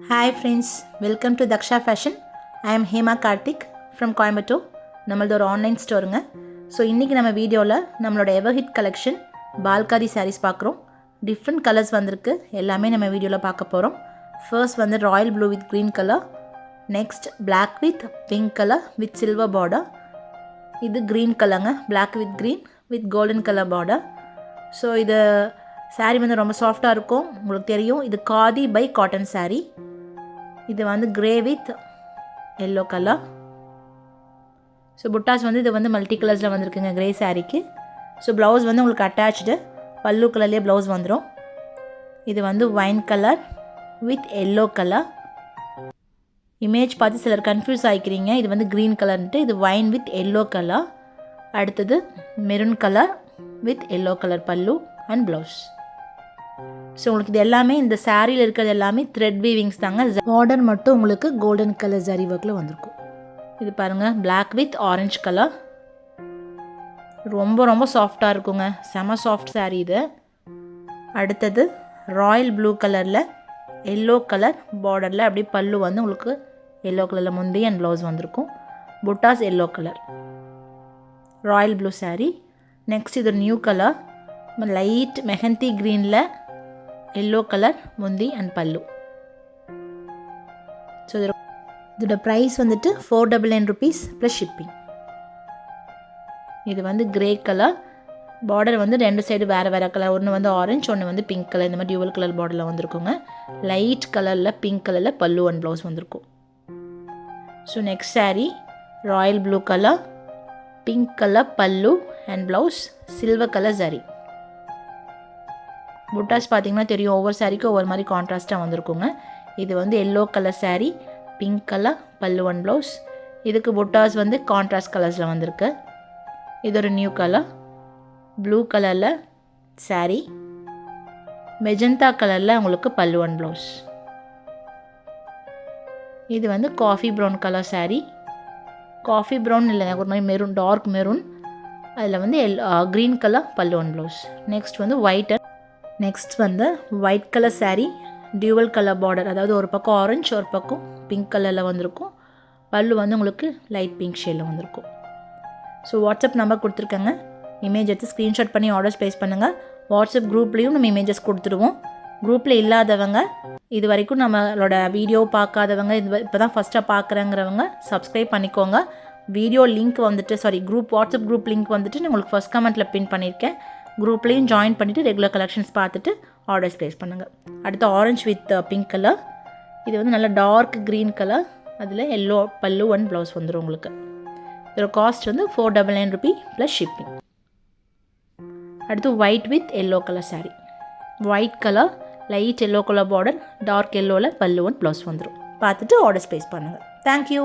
Hi friends, welcome to Daksha Fashion. I am Hema Karthik from Coimbatore. நம்மளது ஒரு online ஸ்டோருங்க. So இன்றைக்கி நம்ம வீடியோவில் நம்மளோட எவர்ஹிட் கலெக்ஷன் பால்காரி சாரீஸ் பார்க்குறோம். டிஃப்ரெண்ட் கலர்ஸ் வந்திருக்கு, எல்லாமே நம்ம வீடியோவில் பார்க்க போகிறோம். ஃபர்ஸ்ட் வந்து royal blue with green colour, next black with pink colour with silver border. இது க்ரீன் கலருங்க, black with green with golden colour border. So இது சாரீ வந்து ரொம்ப சாஃப்டாக இருக்கும், உங்களுக்கு தெரியும். இது காதி பை காட்டன் சாரீ. இது வந்து grey with yellow colour. So புட்டாஸ் வந்து இது வந்து மல்டி கலர்ஸில் வந்திருக்குங்க கிரே சாரீக்கு. ஸோ ப்ளவுஸ் வந்து உங்களுக்கு அட்டாச்சு பல்லு கலர்லேயே ப்ளவுஸ் வந்துடும். இது வந்து wine colour with yellow colour. Image பார்த்து சிலர் கன்ஃபியூஸ் ஆகிக்கிறீங்க, இது வந்து க்ரீன் கலர்ன்ட்டு. இது வைன் வித் எல்லோ கலர். அடுத்தது maroon colour with yellow colour pallu and blouse. So உங்களுக்கு இது எல்லாமே இந்த சாரியில் இருக்கிறது எல்லாமே த்ரெட் வீவிங்ஸ் தாங்க. பார்டர் மட்டும் உங்களுக்கு கோல்டன் கலர் ஜரி ஒர்க்கில் வந்திருக்கும். இது பாருங்கள், பிளாக் வித் ஆரஞ்சு கலர். ரொம்ப ரொம்ப சாஃப்டாக இருக்குங்க, செம சாஃப்ட் சாரீ இது. அடுத்தது ராயல் ப்ளூ கலரில் எல்லோ கலர் பார்டரில் அப்படியே பல்லு வந்து உங்களுக்கு எல்லோ கலரில் முந்தி அண்ட் ப்ளவுஸ் வந்திருக்கும். புட்டாஸ் yellow colour, Royal blue sari. Next இது நியூ கலர், லைட் மெஹந்தி க்ரீனில் எல்லோ கலர் முந்தி அண்ட் பல்லு. ஸோ இதோட ப்ரைஸ் வந்துட்டு 499 rupees ப்ளஸ் ஷிப்பிங். இது வந்து கிரே கலர், பார்டர் வந்து ரெண்டு சைடு வேறு வேறு கலர், ஒன்று வந்து ஆரஞ்சு, ஒன்று வந்து பிங்க் கலர். இந்த மாதிரி டியூவல் கலர் பார்டரில் வந்திருக்குங்க. லைட் கலரில் பிங்க் கலரில் பல்லு அண்ட் ப்ளவுஸ் வந்திருக்கும். So next sari royal blue colour, pink colour pallu and blouse, silver colour sari. புட்டாஸ் பார்த்திங்கன்னா தெரியும், ஒவ்வொரு சாரீக்கும் ஒவ்வொரு மாதிரி கான்ட்ராஸ்ட்டாக வந்திருக்குங்க. இது வந்து yellow colour sari, pink colour pallu and blouse. இதுக்கு புட்டாஸ் வந்து கான்ட்ராஸ்ட் கலர்ஸில் வந்திருக்கு. இது ஒரு நியூ கலர், ப்ளூ கலரில் சாரீ, மெஜந்தா கலரில் உங்களுக்கு பல்லு அண்ட் ப்ளவுஸ். இது வந்து coffee brown colour sari. Coffee brown இல்லை, ஒரு மாதிரி மெரூன், டார்க் மெரூன். அதில் வந்து green colour pallu and blouse. Next வந்து நெக்ஸ்ட் வந்து white colour sari, dual colour border, அதாவது ஒரு பக்கம் ஆரஞ்சு ஒரு பக்கம் பிங்க் கலரில் வந்திருக்கும். பல்லு வந்து உங்களுக்கு லைட் பிங்க் ஷேடில் வந்திருக்கும். ஸோ வாட்ஸ்அப் நம்பர் கொடுத்துருக்கேங்க, இமேஜ் எடுத்து ஸ்க்ரீன்ஷாட் பண்ணி ஆர்டர்ஸ் ப்ளேஸ் பண்ணுங்கள். வாட்ஸ்அப் குரூப்லேயும் நம்ம இமேஜஸ் கொடுத்துருவோம். குரூப்பில் இல்லாதவங்க, இது வரைக்கும் நம்மளோட வீடியோ பார்க்காதவங்க, இப்போ தான் ஃபஸ்ட்டாக பார்க்குறேங்கிறவங்க சப்ஸ்கிரைப் பண்ணிக்கோங்க. வீடியோ லிங்க் வந்துட்டு வாட்ஸ்அப் குரூப் லிங்க் வந்துட்டு நான் உங்களுக்கு ஃபஸ்ட் கமெண்ட்டில் பின் பண்ணியிருக்கேன். குரூப்லேயும் ஜாயின் பண்ணிவிட்டு ரெகுலர் கலெக்ஷன்ஸ் பார்த்துட்டு ஆர்டர்ஸ் ப்ளேஸ் பண்ணுங்கள். அடுத்து ஆரஞ்சு வித் பிங்க் கலர். இது வந்து நல்ல டார்க் க்ரீன் கலர், அதில் எல்லோ பல்லு அண்ட் ப்ளவுஸ் வந்துடும் உங்களுக்கு. இதோட காஸ்ட் வந்து 499 rupees ப்ளஸ் ஷிப்பிங். அடுத்து white with yellow colour sari. White colour, light yellow colour border, dark எல்லோவில் பல்லு அண்ட் ப்ளவுஸ் வந்துடும். பார்த்துட்டு ஆர்டர்ஸ் ப்ளேஸ் பண்ணுங்கள். தேங்க்யூ.